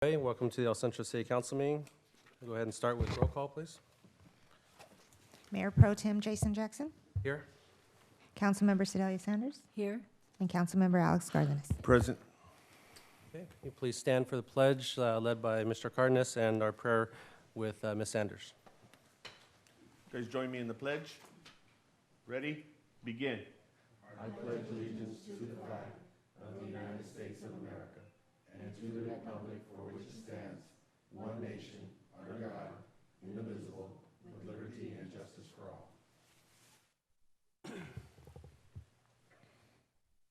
Hey, welcome to the El Centro City Council meeting. Go ahead and start with roll call, please. Mayor Pro Tem Jason Jackson, Here. Councilmember Sedalia Sanders, Here. and Councilmember Alex Cardenas. Present. Okay, can you please stand for the pledge led by Mr. Cardenas and our prayer with Ms. Sanders. Guys, join me in the pledge. Ready? Begin. I pledge allegiance to the flag of the United States of America and to the republic for which it stands, one nation, under God, indivisible, with liberty and justice for all.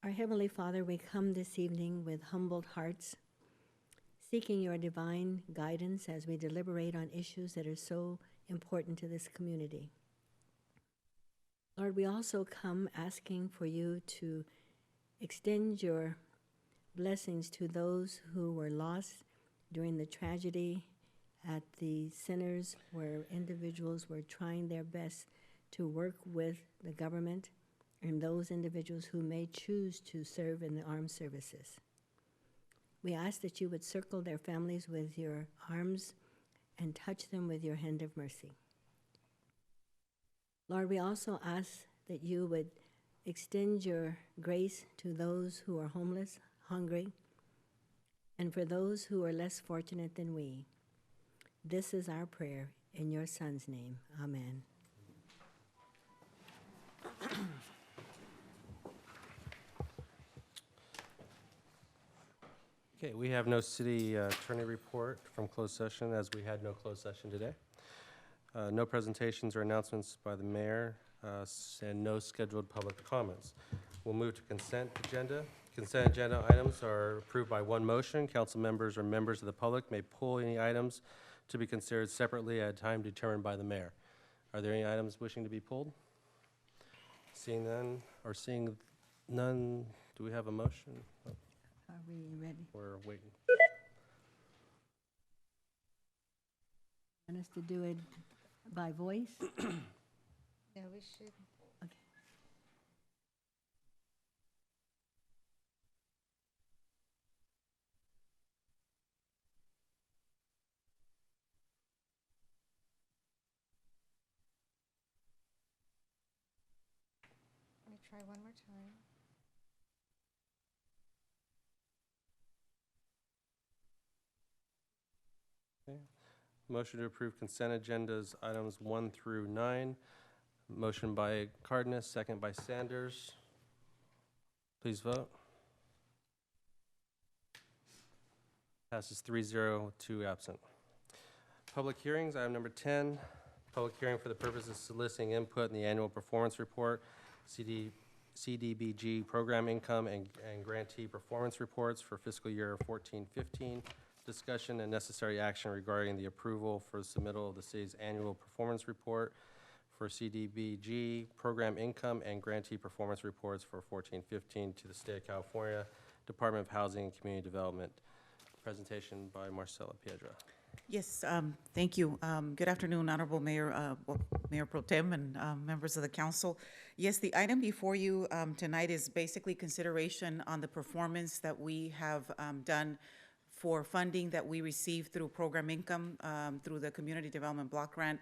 Our Heavenly Father, we come this evening with humbled hearts, seeking your divine guidance as we deliberate on issues that are so important to this community. Lord, we also come asking for you to extend your blessings to those who were lost during the tragedy at the centers where individuals were trying their best to work with the government and those individuals who may choose to serve in the armed services. We ask that you would circle their families with your arms and touch them with your hand of mercy. Lord, we also ask that you would extend your grace to those who are homeless, hungry, and for those who are less fortunate than we. This is our prayer in your Son's name. Amen. Okay, we have no city attorney report from closed session as we had no closed session today. No presentations or announcements by the mayor and no scheduled public comments. We'll move to consent agenda. Consent agenda items are approved by one motion. Council members or members of the public may pull any items to be considered separately at a time determined by the mayor. Are there any items wishing to be pulled? Seeing none, do we have a motion? Oh, Are we ready? we're waiting. Want us to do it by voice? Yeah, we should. Okay. Let me try one more time. Motion to approve consent agendas, items 1 through 9. Motion by Cardenas, second by Sanders. Please vote. Passes 3-0, 2 absent. Public hearings, item number 10. Public hearing for the purpose of soliciting input in the annual performance report, CDBG program income and grantee performance reports for fiscal year 14-15. Discussion and necessary action regarding the approval for submittal of the city's annual performance report for CDBG program income and grantee performance reports for 14-15 to the State of California Department of Housing and Community Development. Presentation by Marcela Piedra. Yes, thank you. Good afternoon, Honorable Mayor, Mayor Pro Tem and members of the council. Yes, the item before you tonight is basically consideration on the performance that we have done for funding that we received through program income through the Community Development Block Grant.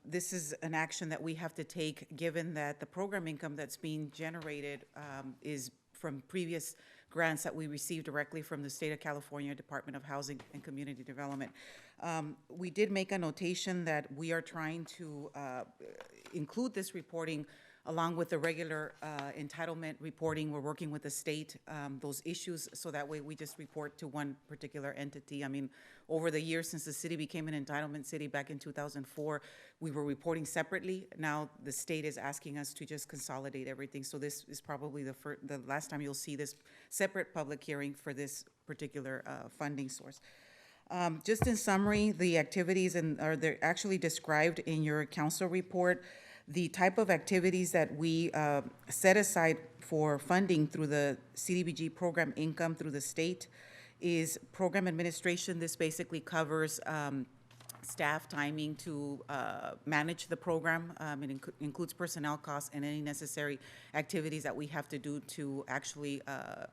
This is an action that we have to take given that the program income that's being generated is from previous grants that we received directly from the State of California Department of Housing and Community Development. We did make a notation that we are trying to include this reporting along with the regular entitlement reporting. We're working with the state, those issues, so that way we just report to one particular entity. I mean, over the years since the city became an entitlement city back in 2004, we were reporting separately. Now the state is asking us to just consolidate everything. So this is probably the last time you'll see this separate public hearing for this particular funding source. Just in summary, the activities they're actually described in your council report. The type of activities that we set aside for funding through the CDBG program income through the state is program administration. This basically covers staff timing to manage the program. It includes personnel costs and any necessary activities that we have to do to actually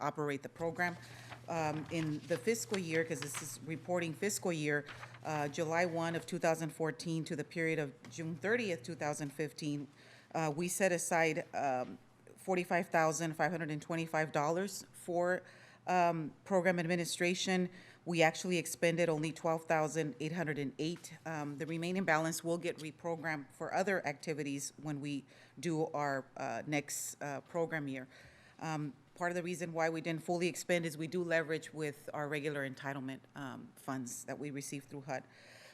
operate the program. In the fiscal year, because this is reporting fiscal year, July 1 of 2014 to the period of June 30th, 2015, we set aside $45,525 for program administration. We actually expended only $12,808. The remaining balance will get reprogrammed for other activities when we do our next program year. Part of the reason why we didn't fully expend is we do leverage with our regular entitlement funds that we receive through HUD.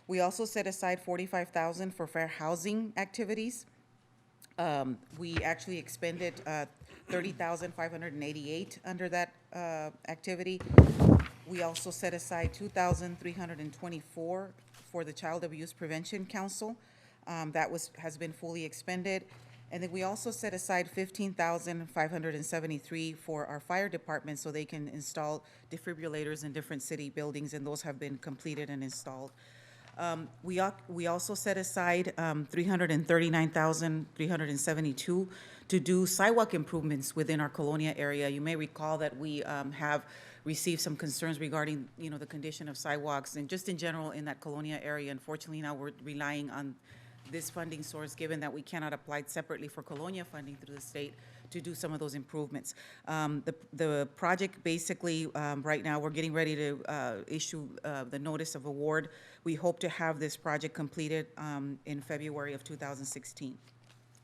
We also set aside $45,000 for fair housing activities. We actually expended $30,588 under that activity. We also set aside $2,324 for the Child Abuse Prevention Council. That has been fully expended. And then we also set aside $15,573 for our fire department so they can install defibrillators in different city buildings, and those have been completed and installed. We also set aside $339,372 to do sidewalk improvements within our Colonia area. You may recall that we have received some concerns regarding, the condition of sidewalks and just in general in that Colonia area. Unfortunately, now we're relying on this funding source, given that we cannot apply separately for Colonia funding through the state to do some of those improvements. The project basically, right now, we're getting ready to issue the notice of award. We hope to have this project completed in February of 2016.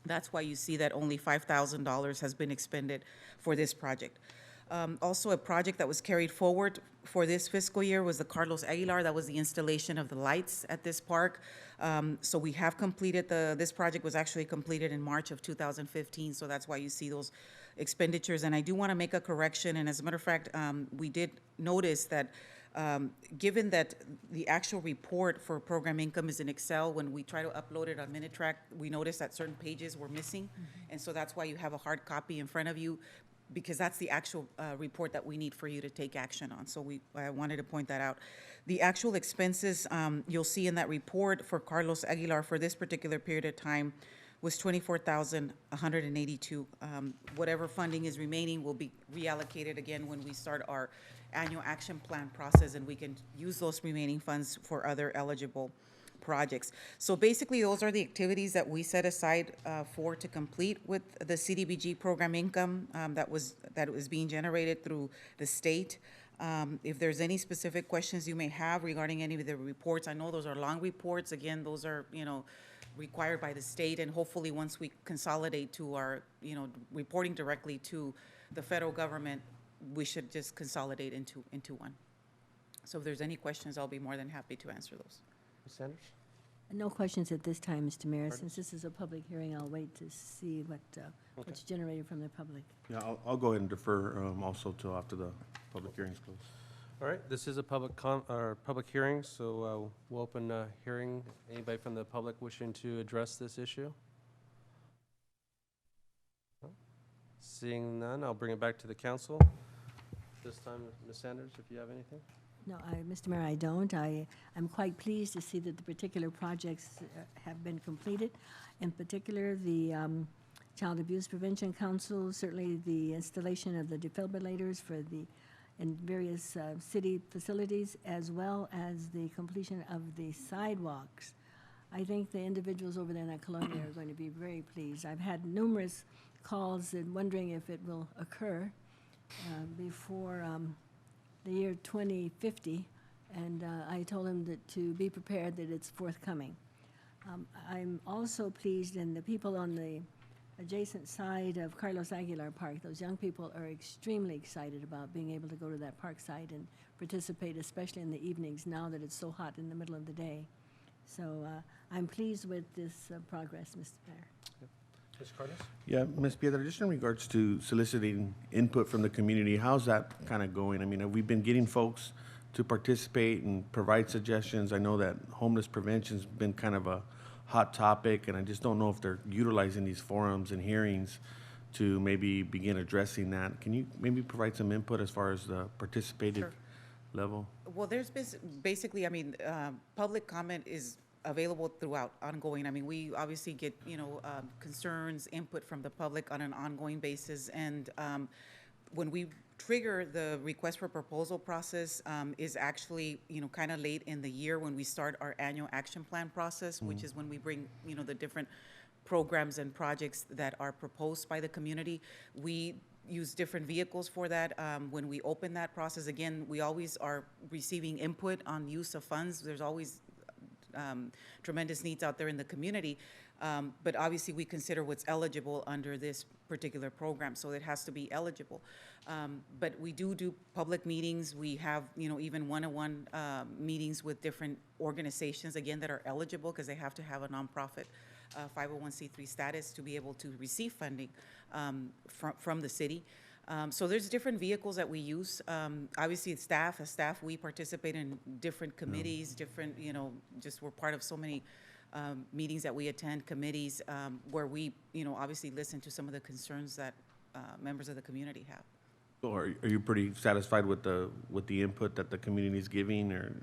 That's why you see that only $5,000 has been expended for this project. Also, a project that was carried forward for this fiscal year was the Carlos Aguilar. That was the installation of the lights at this park. So we have completed this project was actually completed in March of 2015, so that's why you see those expenditures. And I do want to make a correction, and as a matter of fact, we did notice that given that the actual report for program income is in Excel, when we try to upload it on Minitrack, we noticed that certain pages were missing. And so that's why you have a hard copy in front of you, because that's the actual report that we need for you to take action on. So I wanted to point that out. The actual expenses you'll see in that report for Carlos Aguilar for this particular period of time was $24,182. Whatever funding is remaining will be reallocated again when we start our annual action plan process, and we can use those remaining funds for other eligible projects. So basically, those are the activities that we set aside to complete with the CDBG program income that was being generated through the state. If there's any specific questions you may have regarding any of the reports, I know those are long reports. Again, those are required by the state, and hopefully once we consolidate to our reporting directly to the federal government, we should just consolidate into one. So if there's any questions, I'll be more than happy to answer those. Ms. Sanders? No questions at this time, Mr. Mayor. Since this is a public hearing, I'll wait to see what's generated from the public. Yeah, I'll go ahead and defer also till after the public hearing's closed. All right, this is a public hearing, so we'll open a hearing. Anybody from the public wishing to address this issue? No? Seeing none, I'll bring it back to the council. This time, Ms. Sanders, if you have anything? No, Mr. Mayor, I don't. I'm quite pleased to see that the particular projects have been completed. In particular, the Child Abuse Prevention Council, certainly the installation of the defibrillators in various city facilities, as well as the completion of the sidewalks. I think the individuals over there in that Colonia are going to be very pleased. I've had numerous calls and wondering if it will occur before the year 2050, and I told him to be prepared that it's forthcoming. I'm also pleased, and the people on the adjacent side of Carlos Aguilar Park, those young people are extremely excited about being able to go to that park site and participate, especially in the evenings now that it's so hot in the middle of the day. So I'm pleased with this progress, Mr. Mayor. Ms. Carlos? Yeah, Ms. Piedra, just in regards to soliciting input from the community, how's that kind of going? I mean, have we been getting folks to participate and provide suggestions? I know that homeless prevention's been kind of a hot topic, and I just don't know if they're utilizing these forums and hearings to maybe begin addressing that. Can you maybe provide some input as far as the participative level? Well, there's basically, public comment is available throughout, ongoing. I mean, we obviously get, concerns, input from the public on an ongoing basis. And when we trigger the request for proposal process is actually, kind of late in the year when we start our annual action plan process, which is when we bring, the different programs and projects that are proposed by the community. We use different vehicles for that. When we open that process, again, we always are receiving input on use of funds. There's always tremendous needs out there in the community. But obviously, we consider what's eligible under this particular program, so it has to be eligible. But we do public meetings. We have, even one-on-one meetings with different organizations, again, that are eligible because they have to have a nonprofit 501c3 status to be able to receive funding from the city. So there's different vehicles that we use. Obviously, as staff, we participate in different committees, different, just we're part of so many meetings that we attend, committees, where we, obviously listen to some of the concerns that members of the community have. So are you pretty satisfied with the input that the community is giving, or?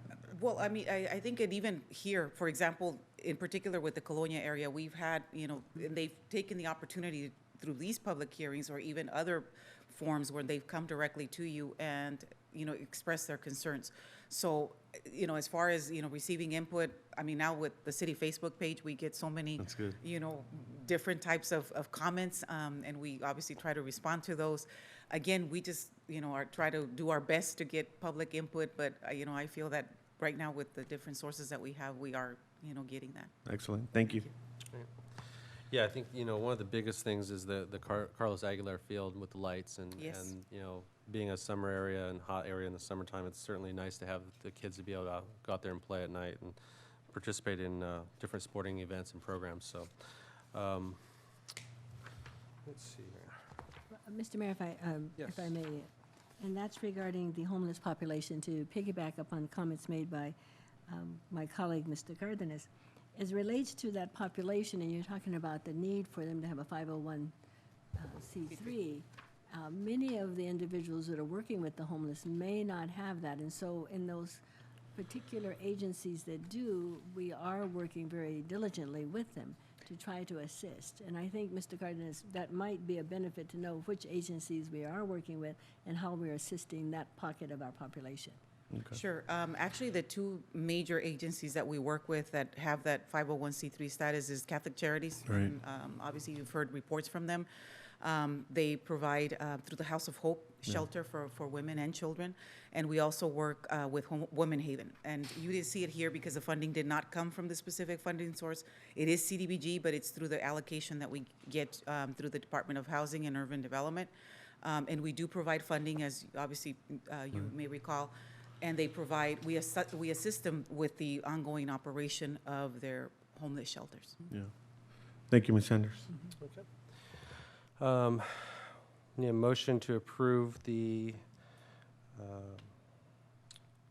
Well, I mean, I think it even here, for example, in particular with the Colonia area, we've had, and they've taken the opportunity through these public hearings or even other forums where they've come directly to you and, express their concerns. So, as far as, receiving input, I mean, now with the city Facebook page, we get so many, That's good. Different types of comments, and we obviously try to respond to those. Again, we just, try to do our best to get public input, but, I feel that right now with the different sources that we have, we are, getting that. Excellent, thank you. Yeah, I think, one of the biggest things is the Carlos Aguilar Field with the lights and, Yes. Being a summer area and hot area in the summertime, it's certainly nice to have the kids to be able to go out there and play at night and participate in different sporting events and programs, so. Let's see here. Mr. Mayor, if Yes. I may, and that's regarding the homeless population, to piggyback upon comments made by my colleague, Mr. Cardenas. As it relates to that population, and you're talking about the need for them to have a 501c3, many of the individuals that are working with the homeless may not have that. And so in those particular agencies that do, we are working very diligently with them to try to assist. And I think, Mr. Cardenas, that might be a benefit to know which agencies we are working with and how we're assisting that pocket of our population. Okay. Sure. Actually, the two major agencies that we work with that have that 501c3 status is Catholic Charities. Right. And, obviously, you've heard reports from them. They provide, through the House of Hope, shelter for women and children. And we also work with Women Haven. And you didn't see it here because the funding did not come from the specific funding source. It is CDBG, but it's through the allocation that we get through the Department of Housing and Urban Development. And we do provide funding, as obviously you may recall. And they provide, we assist them with the ongoing operation of their homeless shelters. Yeah. Thank you, Ms. Sanders. Okay. Need a motion to approve the, let's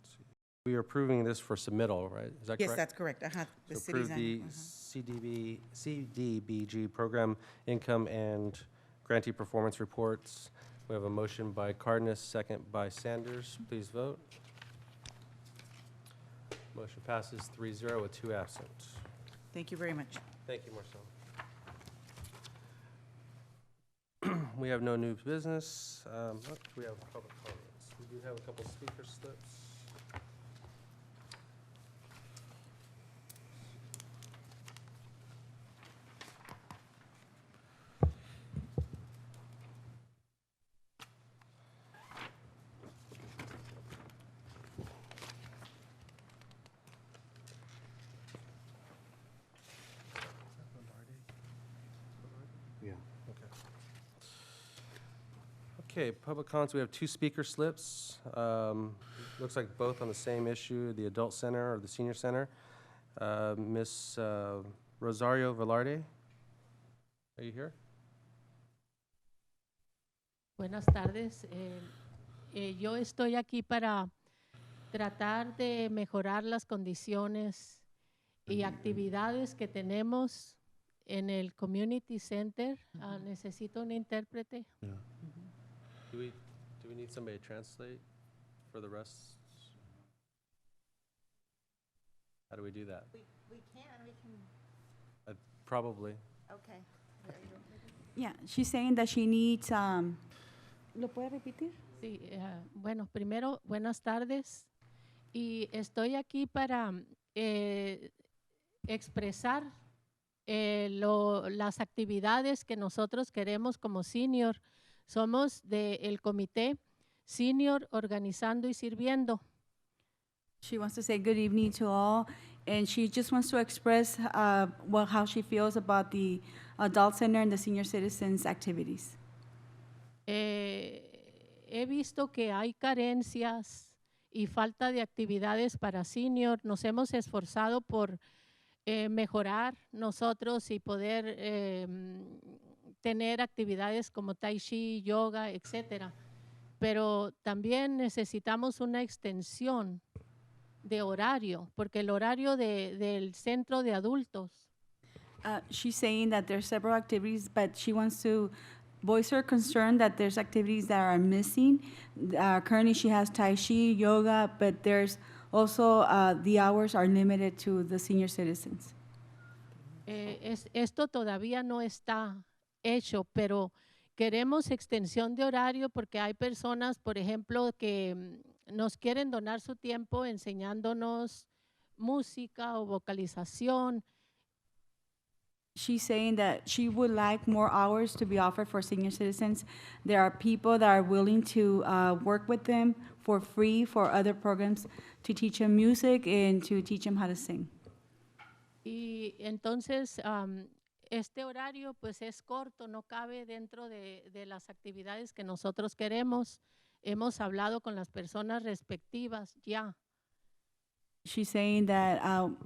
see. We are approving this for submittal, right? Is that correct? Yes, that's correct. The So city's approve the CDBG program income and grantee performance reports. We have a motion by Cardenas, second by Sanders. Please vote. Motion passes 3-0 with 2 absent. Thank you very much. Thank you, Marcel. We have no new business. We have public comments. We do have a couple speaker slips. Yeah. Okay, public comments, we have 2 speaker slips. Looks like both on the same issue, the adult center or the senior center. Ms. Rosario Velarde, are you here? Buenas tardes. Yo estoy aquí para tratar de mejorar las condiciones y actividades que tenemos en el Community Center. Necesito un intérprete. Yeah. Do we need somebody to translate for the rest? How do we do that? We can, Probably. okay. Yeah, she's saying that she needs, ¿Lo puede repetir? Sí, bueno, primero, buenas tardes. Y estoy aquí para expresar las actividades que nosotros queremos como senior. Somos del comité Senior Organizando y Sirviendo. She wants to say good evening to all, and she just wants to express how she feels about the Adult Center and the senior citizens activities. He visto que hay carencias y falta de actividades para senior. Nos hemos esforzado por mejorar nosotros y poder tener actividades como tai chi, yoga, etcétera. Pero también necesitamos una extensión de horario, porque el horario del centro de adultos She's saying that there's several activities, but she wants to voice her concern that there's activities that are missing. Currently, she has Tai Chi, yoga, but there's also the hours are limited to the senior citizens. esto todavía no está hecho, pero queremos extensión de horario porque hay personas, por ejemplo, que nos quieren donar su tiempo enseñándonos música o vocalización. She's saying that she would like more hours to be offered for senior citizens. There are people that are willing to work with them for free for other programs to teach them music and to teach them how to sing. Y entonces este horario pues es corto, no cabe dentro de las actividades que nosotros queremos. Hemos hablado con las personas respectivas ya. She's saying that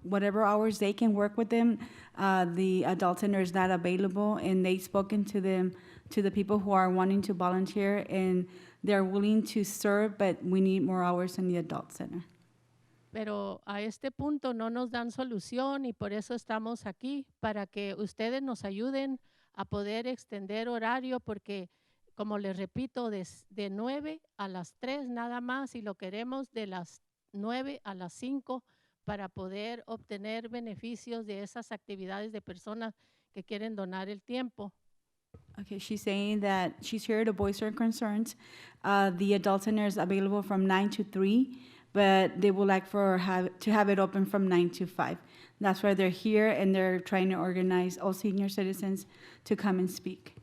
whatever hours they can work with them, the adult center is not available, and they've spoken to them, to the people who are wanting to volunteer, and they're willing to serve, but we need more hours in the adult center. Pero a este punto no nos dan solución y por eso estamos aquí, para que ustedes nos ayuden a poder extender horario, porque como les repito, de 9 a las 3 nada más, y lo queremos de las 9 a las 5 para poder obtener beneficios de esas actividades de personas que quieren donar el tiempo. Okay, she's saying that she's here to voice her concerns. The adult center is available from 9 to 3, but they would like to have it open from 9 to 5. That's why they're here, and they're trying to organize all senior citizens to come and speak.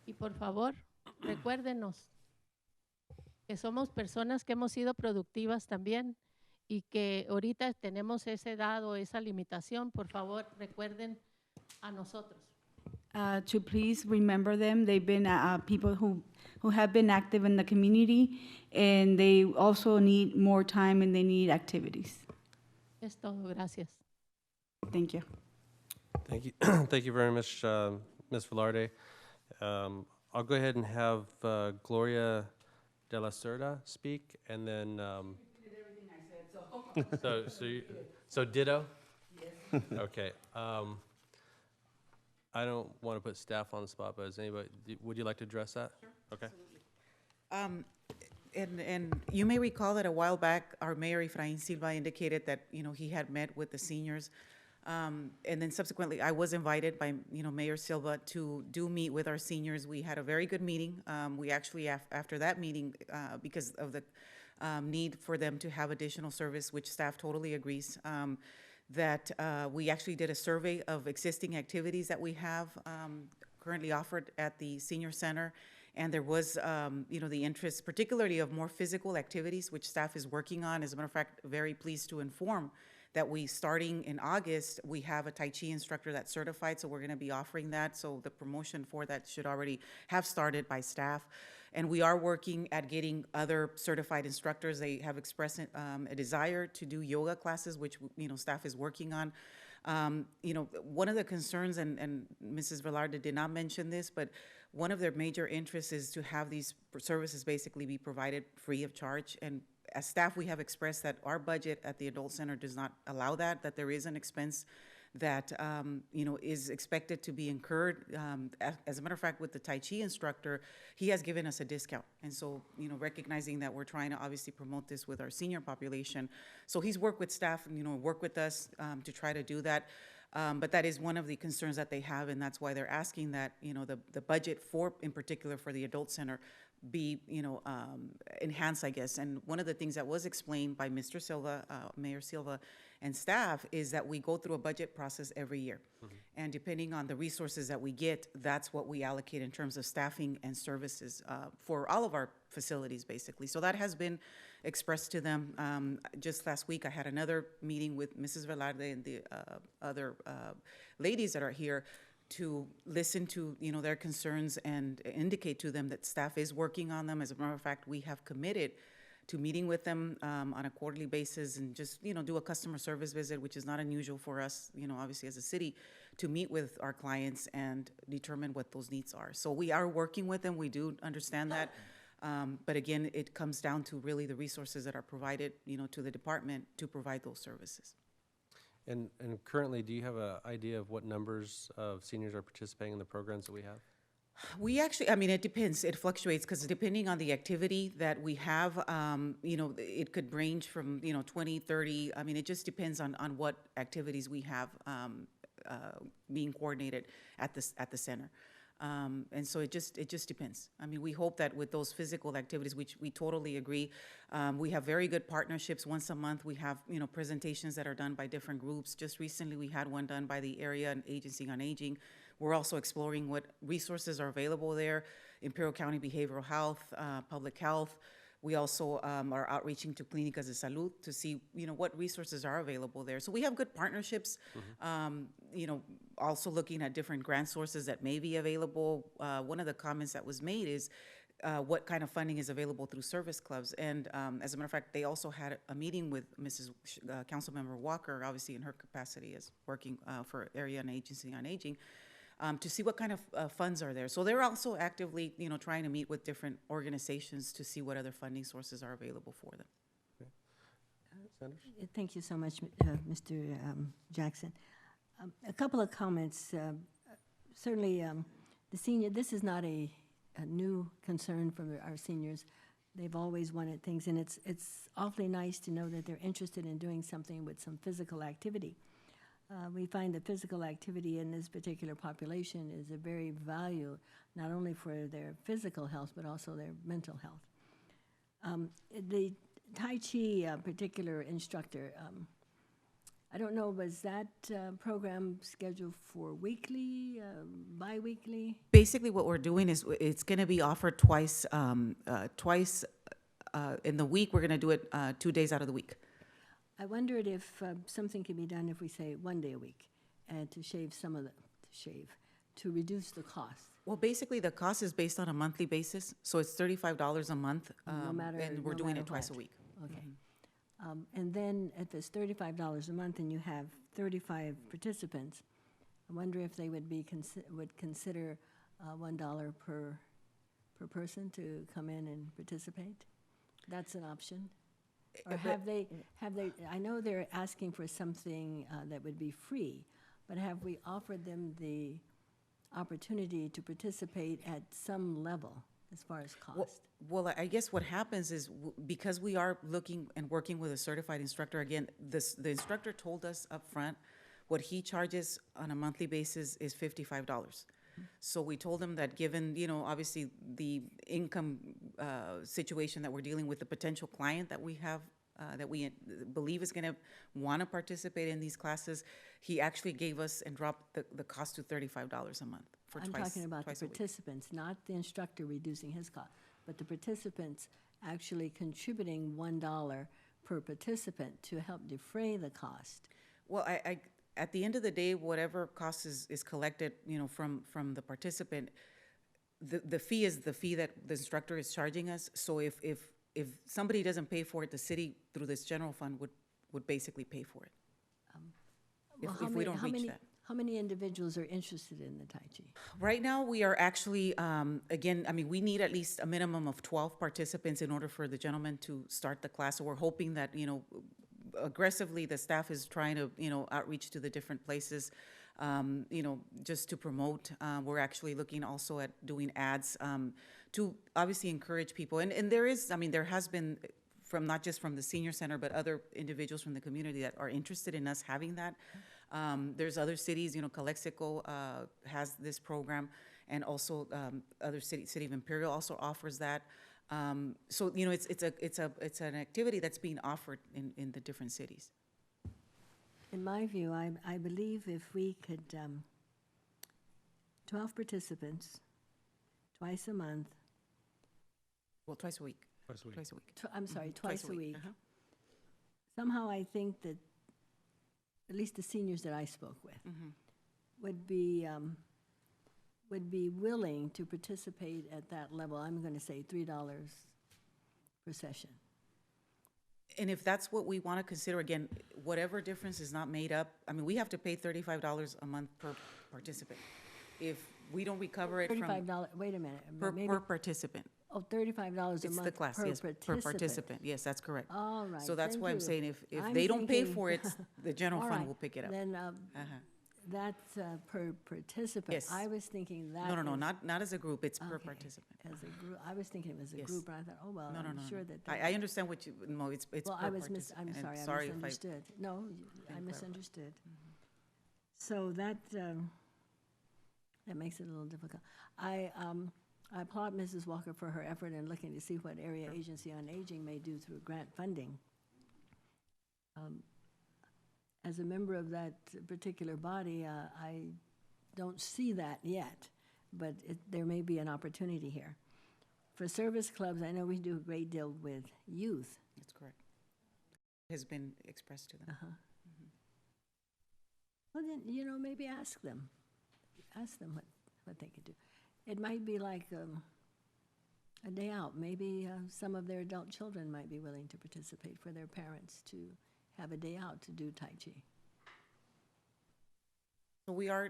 Y por favor, recuérdenos que somos personas que hemos sido productivas también y que ahorita tenemos ese dado, esa limitación. Por favor, recuerden a nosotros. To please remember them. They've been people who have been active in the community, and they also need more time and they need activities. Es todo, gracias. Thank you. Thank you. Thank you very much, Ms. Velarde. I'll go ahead and have Gloria de la Cerda speak, and then. You did everything I said, so ditto? Yes. Okay. I don't want to put staff on the spot, but is anybody, would you like to address that? Sure. Okay. And you may recall that a while back, our mayor Efrain Silva indicated that, he had met with the seniors. And then subsequently, I was invited by, Mayor Silva to meet with our seniors. We had a very good meeting. We actually, after that meeting, because of the need for them to have additional service, which staff totally agrees, that we actually did a survey of existing activities that we have currently offered at the senior center. And there was, the interest, particularly of more physical activities, which staff is working on. As a matter of fact, very pleased to inform that starting in August, we have a Tai Chi instructor that's certified, so we're going to be offering that. So the promotion for that should already have started by staff. And we are working at getting other certified instructors. They have expressed a desire to do yoga classes, which, staff is working on. One of the concerns, and Mrs. Velarde did not mention this, but one of their major interests is to have these services basically be provided free of charge. And as staff, we have expressed that our budget at the Adult Center does not allow that there is an expense that, is expected to be incurred. As a matter of fact, with the Tai Chi instructor, he has given us a discount. And so, recognizing that we're trying to obviously promote this with our senior population. So he's worked with staff, work with us to try to do that. But that is one of the concerns that they have, and that's why they're asking that, the budget in particular for the Adult Center be, enhanced, I guess. And one of the things that was explained by Mr. Silva, Mayor Silva, and staff is that we go through a budget process every year. And depending on the resources that we get, that's what we allocate in terms of staffing and services for all of our facilities, basically. So that has been expressed to them. Just last week, I had another meeting with Mrs. Velarde and the other ladies that are here to listen to, their concerns and indicate to them that staff is working on them. As a matter of fact, we have committed to meeting with them on a quarterly basis and just, do a customer service visit, which is not unusual for us, obviously as a city, to meet with our clients and determine what those needs are. So we are working with them. We do understand that. But again, it comes down to really the resources that are provided, to the department to provide those services. And currently, do you have an idea of what numbers of seniors are participating in the programs that we have? We actually, it depends. It fluctuates because depending on the activity that we have, it could range from, 20, 30. It just depends on what activities we have being coordinated at the center. And so it just depends. We hope that with those physical activities, which we totally agree, we have very good partnerships. Once a month, we have, presentations that are done by different groups. Just recently, we had one done by the Area and Agency on Aging. We're also exploring what resources are available there, Imperial County Behavioral Health, Public Health. We also are outreaching to Clínicas de Salud to see, what resources are available there. So we have good partnerships, also looking at different grant sources that may be available. One of the comments that was made is what kind of funding is available through service clubs. And as a matter of fact, they also had a meeting with Mrs. Councilmember Walker, obviously in her capacity as working for Area and Agency on Aging, to see what kind of funds are there. So they're also actively, trying to meet with different organizations to see what other funding sources are available for them. Sanders? Thank you so much, Mr. Jackson. A couple of comments. Certainly, this is not a new concern for our seniors. They've always wanted things, and it's awfully nice to know that they're interested in doing something with some physical activity. We find that physical activity in this particular population is a very value, not only for their physical health, but also their mental health. The Tai Chi particular instructor, I don't know, was that program scheduled for weekly, bi-weekly? Basically, what we're doing is it's going to be offered twice in the week. We're going to do it 2 days out of the week. I wondered if something could be done if we say 1 day a week, and to shave to reduce the cost. Well, basically, the cost is based on a monthly basis, so it's $35 a month, No matter- and we're no doing matter it twice what. a week. Okay. And then if it's $35 a month and you have 35 participants, I wonder if they would consider $1 per person to come in and participate? That's an option? Or have they, I know they're asking for something that would be free, but have we offered them the opportunity to participate at some level as far as cost? Well, I guess what happens is because we are looking and working with a certified instructor, again, the instructor told us up front what he charges on a monthly basis is $55. So we told him that given, obviously the income situation that we're dealing with, the potential client that we have, that we believe is going to want to participate in these classes, he actually gave us and dropped the cost to $35 a month for I'm talking about the twice a week. participants, not the instructor reducing his cost, but the participants actually contributing $1 per participant to help defray the cost. Well, I at the end of the day, whatever cost is collected, from the participant, the fee is the fee that the instructor is charging us. So if somebody doesn't pay for it, the city through this general fund would basically pay for it. Well, If we don't reach that. How many individuals are interested in the Tai Chi? Right now, we are actually, again, we need at least a minimum of 12 participants in order for the gentleman to start the class. So we're hoping that, aggressively, the staff is trying to, outreach to the different places, just to promote. We're actually looking also at doing ads to obviously encourage people. And there is, there has been, from not just from the senior center, but other individuals from the community that are interested in us having that. There's other cities, Calexico has this program. and also other City of Imperial also offers that. So, you know, it's an activity that's being offered in the different cities. In my view, I believe if we could, 12 participants, twice a month, Well, twice a week. Twice a week. Twice a week. I'm sorry, twice a week. Uh-huh. Somehow I think that, at least the seniors that I spoke with, Mhm. would be willing to participate at that level. I'm going to say $3 per session. And if that's what we want to consider, again, whatever difference is not made up, I mean, we have to pay $35 a month per participant. If we don't recover it from, $35, wait a minute. maybe- per participant. Oh, $35 a It's the month class, per yes, per participant. participant. Yes, that's correct. All right. So that's thank why I'm you. saying if I'm they don't pay thinking- for it, the general All fund right. will pick it up. Then Uh-huh. that's per participant. Yes. I was thinking that. No, is- not as a group, it's per Okay. participant. As a group, I was thinking it was a Yes. group, but I thought, oh, well, No, no, I'm no, sure no. that. I understand what you, no, it's per Well, participant. I'm And sorry, I if misunderstood. No, I didn't clarify. misunderstood. So that makes it a little difficult. I applaud Mrs. Walker for her effort in looking to see what Area Agency on Aging may do through grant funding. As a member of that particular body, I don't see that yet, but there may be an opportunity here. For service clubs, I know we do a great deal with youth. That's correct. Has been expressed to them. Well, then, you know, maybe ask them what they could do. It might be like a day out. Maybe some of their adult children might be willing to participate for their parents to have a day out to do Tai Chi. So we are,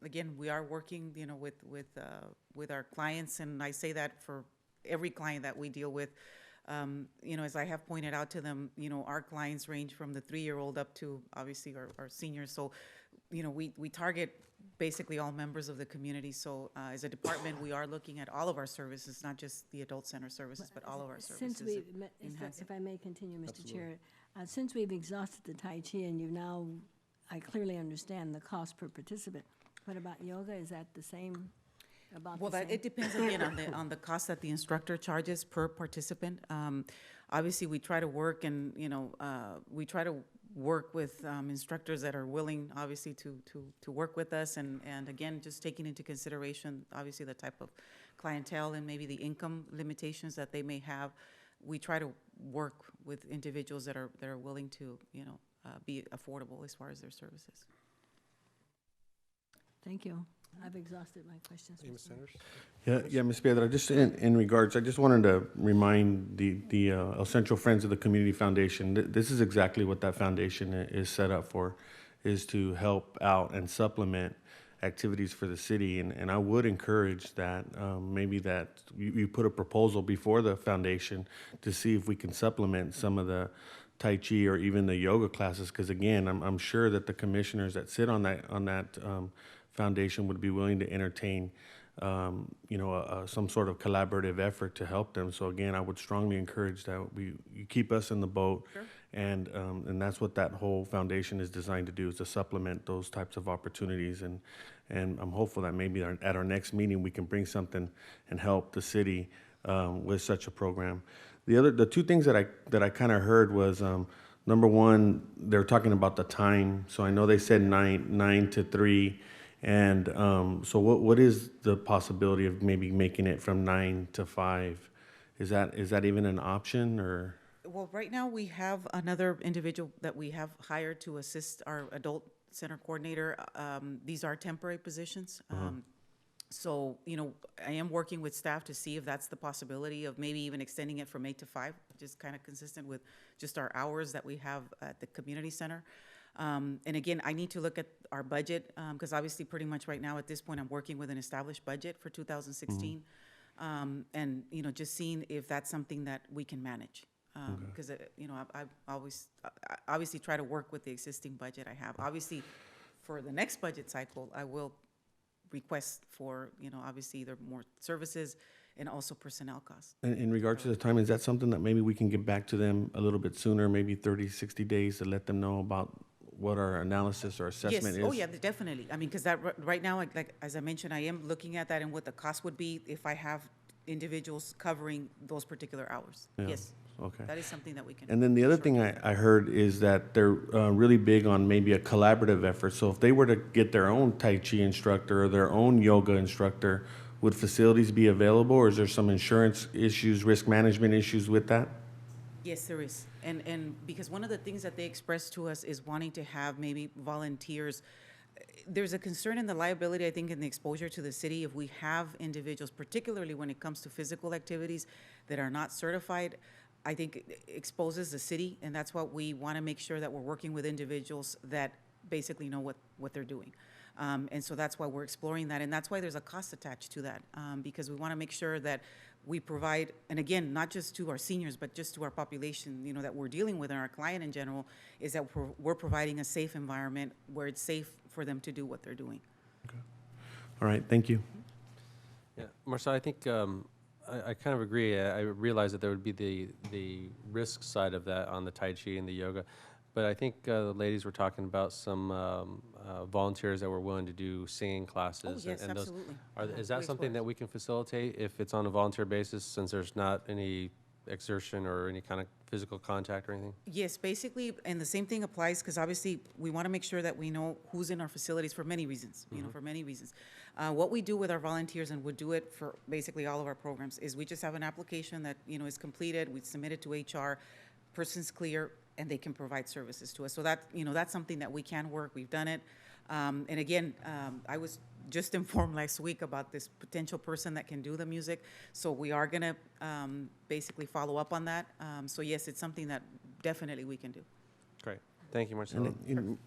again, we are working, you know, with our clients, and I say that for every client that we deal with. You know, as I have pointed out to them, you know, our clients range from the 3-year-old up to obviously our seniors. So, you know, we target basically all members of the community. So as a department, we are looking at all of our services, not just the adult center services, but all of our Since services. if I may continue, Mr. Chair, since we've exhausted the Tai Chi and you now, I clearly understand the cost per participant. What about yoga? Is that the same? Well, it depends again on the cost that the instructor charges per participant. Obviously, we try to work and, you know, we try to work with instructors that are willing, obviously, to work with us. And again, just taking into consideration, obviously, the type of clientele and maybe the income limitations that they may have. We try to work with individuals that are willing to, you know, be affordable as far as their services. Thank you. I've exhausted my questions. Ms. Mr. Mayor. Sanders? Yeah, Ms. Piedra, just in regards, I just wanted to remind the El Centro Friends of the Community Foundation, this is exactly what that foundation is set up for, is to help out and supplement activities for the city. And I would encourage that, maybe that you put a proposal before the foundation to see if we can supplement some of the Tai Chi or even the yoga classes, because again, I'm sure that the commissioners that sit on that foundation would be willing to entertain, you know, some sort of collaborative effort to help them. So again, I would strongly encourage that you keep us in the boat. Sure. And that's what that whole foundation is designed to do, is to supplement those types of opportunities. And I'm hopeful that maybe at our next meeting, we can bring something and help the city with such a program. The two things that I kind of heard was, number one, they're talking about the time. So I know they said 9 to 3. And so what is the possibility of maybe making it from 9 to 5? Is that even an option, or? Well, right now, we have another individual that we have hired to assist our adult center coordinator. These are temporary positions. So, you know, I am working with staff to see if that's the possibility of maybe even extending it from 8 to 5, which is kind of consistent with just our hours that we have at the community center. And again, I need to look at our budget, because obviously pretty much right now at this point, I'm working with an established budget for 2016. And, you know, just seeing if that's something that we can manage. Because, you know, I always, obviously try to work with the existing budget I have. Obviously, for the next budget cycle, I will request for, you know, obviously either more services and also personnel costs. In regards to the time, is that something that maybe we can get back to them a little bit sooner, maybe 30, 60 days, to let them know about what our analysis or assessment is? Yes, oh yeah, definitely. I mean, because that, right now, like, as I mentioned, I am looking at that and what the cost would be if I have individuals covering those particular hours. Yeah, Yes, okay. that is something that we can. And then the other thing I heard is that they're really big on maybe a collaborative effort. So if they were to get their own Tai Chi instructor or their own yoga instructor, would facilities be available, or is there some insurance issues, risk management issues with that? Yes, there is. And because one of the things that they expressed to us is wanting to have maybe volunteers. There's a concern in the liability, I think, in the exposure to the city. If we have individuals, particularly when it comes to physical activities that are not certified, I think it exposes the city, and that's what we want to make sure that we're working with individuals that basically know what they're doing. And so that's why we're exploring that, and that's why there's a cost attached to that, because we want to make sure that we provide, and again, not just to our seniors, but just to our population, you know, that we're dealing with and our client in general, is that we're providing a safe environment where it's safe for them to do what they're doing. All right, thank you. Yeah, Marcel, I think I kind of agree. I realize that there would be the risk side of that on the Tai Chi and the yoga, but I think the ladies were talking about some volunteers that were willing to do singing classes. Oh, yes, and those, absolutely. is that something that we can facilitate if it's on a volunteer basis, since there's not any exertion or any kind of physical contact or anything? Yes, basically, and the same thing applies, because obviously, we want to make sure that we know who's in our facilities for many reasons, you know, for many reasons. What we do with our volunteers, and would do it for basically all of our programs, is we just have an application that, you know, is completed, we submit it to HR, person's clear, and they can provide services to us. So that, you know, that's something that we can work, we've done it. And again, I was just informed last week about this potential person that can do the music. So we are gonna basically follow up on that. So yes, it's something that definitely we can do. Great. Thank you, Marcelo. And,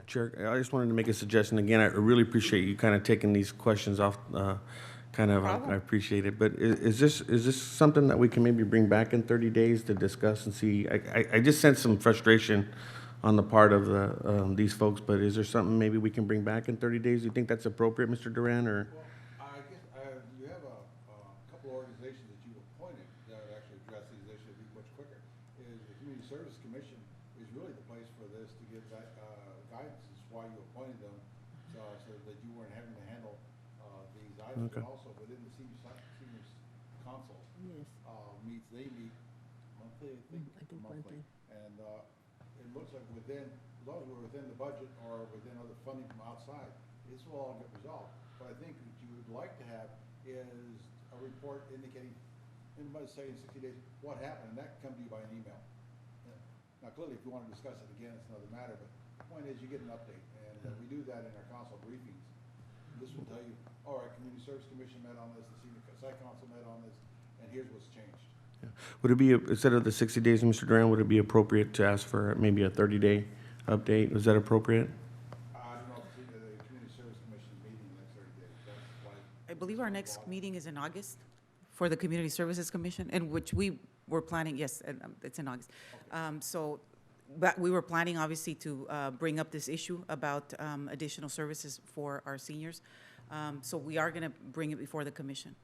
Chair, I just wanted to make a suggestion. Again, I really appreciate you kind of taking these questions off, I appreciate it. But is this something that we can maybe bring back in 30 days to discuss and see? I just sense some frustration on the part of these folks, but is there something maybe we can bring back in 30 days? Do you think that's appropriate, Mr. Duran, or? Well, I guess you have a couple organizations that you appointed that actually address these issues much quicker. Is the Community Service Commission is really the place for this to give that guidance. Is why you appointed them, so that you weren't having to handle these items. Okay. And also within the seniors council Yes. they meet monthly, I think monthly. And it looks like as long as we're within the budget or within other funding from outside, this will all get resolved. But I think what you would like to have is a report indicating, let's say in 60 days, what happened, and that can come to you by an email. Now, clearly, if you want to discuss it again, it's another matter, but the point is, you get an update, and we do that in our council briefings. This will tell you, all right, Community Service Commission met on this, the Senior Site Council met on this, and here's what's changed. Would it be, instead of the 60 days, Mr. Duran, would it be appropriate to ask for maybe a 30-day update? Is that appropriate? I don't know if the Community Service Commission is meeting the next 30 days. That's why. I believe our next meeting is in August for the Community Services Commission, in which we were planning, yes, it's in August. But we were planning, obviously, to bring up this issue about additional services for our seniors. So we are going to bring it before the commission.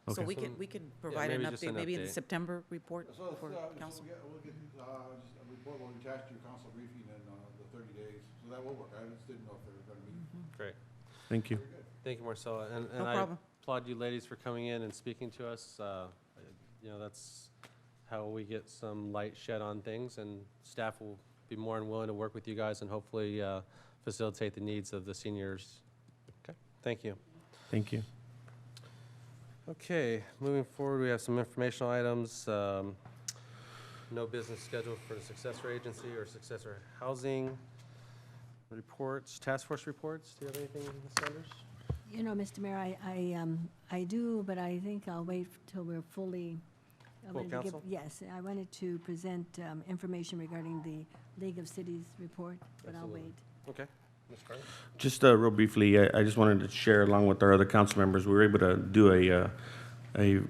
So Okay. we can provide an maybe just update, an maybe in the update. September report So for let's, council. we'll get just a report, we'll attach to your council briefing in the 30 days, so that will work. I just didn't know if they were going to meet. Great. Thank you. Thank you, Marcella. And No I problem. applaud you ladies for coming in and speaking to us. You know, that's how we get some light shed on things, and staff will be more than willing to work with you guys and hopefully facilitate the needs of the seniors. Okay, thank you. Thank you. Okay, moving forward, we have some informational items. No business scheduled for the successor agency or successor housing. Reports, task force reports. Do you have anything, Ms. Sanders? You know, Mr. Mayor, I do, but I think I'll wait till we're fully. I Full wanted to give- council? Yes, I wanted to present information regarding the League of Cities report, but I'll Absolutely. wait. Okay, Ms. Carter? Just real briefly, I just wanted to share along with our other council members, we were able to do a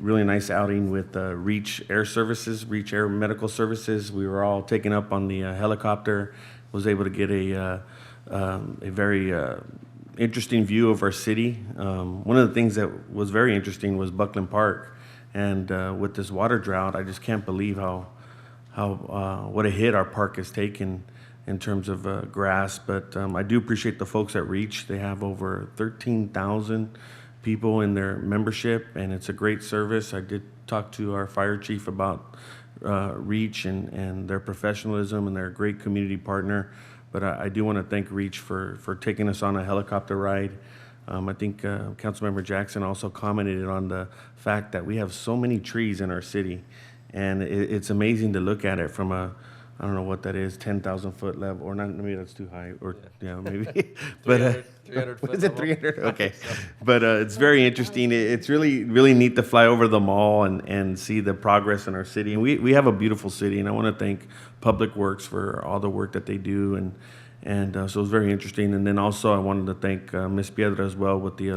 really nice outing with Reach Air Services, Reach Air Medical Services. We were all taken up on the helicopter, was able to get a very interesting view of our city. One of the things that was very interesting was Buckland Park. And with this water drought, I just can't believe how what a hit our park has taken. in terms of grass. But I do appreciate the folks at Reach. They have over 13,000 people in their membership, and it's a great service. I did talk to our fire chief about Reach and their professionalism, and they're a great community partner. But I do want to thank Reach for taking us on a helicopter ride. I think Councilmember Jackson also commented on the fact that we have so many trees in our city, and it's amazing to look at it from a, I don't know what that is, 10,000 foot level, or not, maybe that's too high, or, yeah, maybe. But 300 foot is it level? 300? Okay. But it's very interesting. It's really, really neat to fly over the mall and see the progress in our city. And we have a beautiful city, and I want to thank Public Works for all the work that they do. And so it was very interesting. And then also I wanted to thank Ms. Piedra as well with the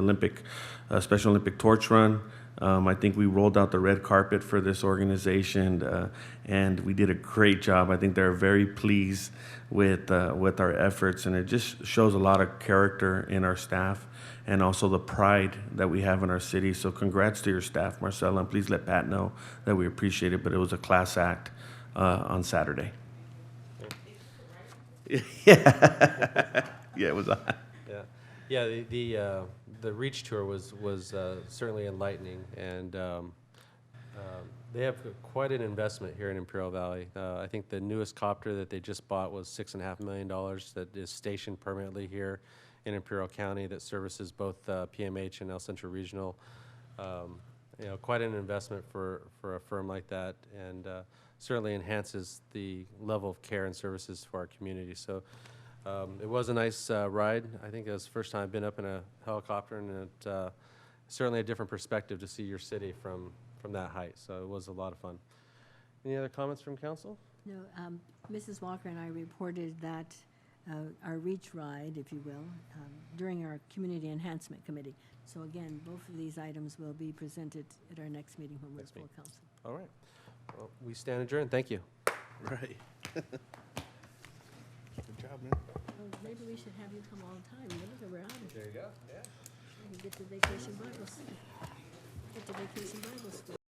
Special Olympic Torch Run. I think we rolled out the red carpet for this organization, and we did a great job. I think they're very pleased with our efforts, and it just shows a lot of character in our staff and also the pride that we have in our city. So congrats to your staff, Marcella, and please let Pat know that we appreciate it, but it was a class act on Saturday. Yeah, it was on. Yeah, the Reach tour was certainly enlightening, and they have quite an investment here in Imperial Valley. I think the newest copter that they just bought was $6.5 million that is stationed permanently here in Imperial County that services both PMH and El Centro Regional. Quite an investment for a firm like that, and certainly enhances the level of care and services for our community. So it was a nice ride. I think it was the first time I've been up in a helicopter, and it certainly a different perspective to see your city from that height. So it was a lot of fun. Any other comments from council? No, Mrs. Walker and I reported that our Reach ride, if you will, during our Community Enhancement Committee. So again, both of these items will be presented at our next meeting when we're full council. All right. Well, we stand adjourned. Thank you. Right. Good job, man. Oh, maybe we should have you come all the time. Maybe we're out of here. There you go. Yeah. We can get to Vacation Bible School. Get to Vacation Bible School.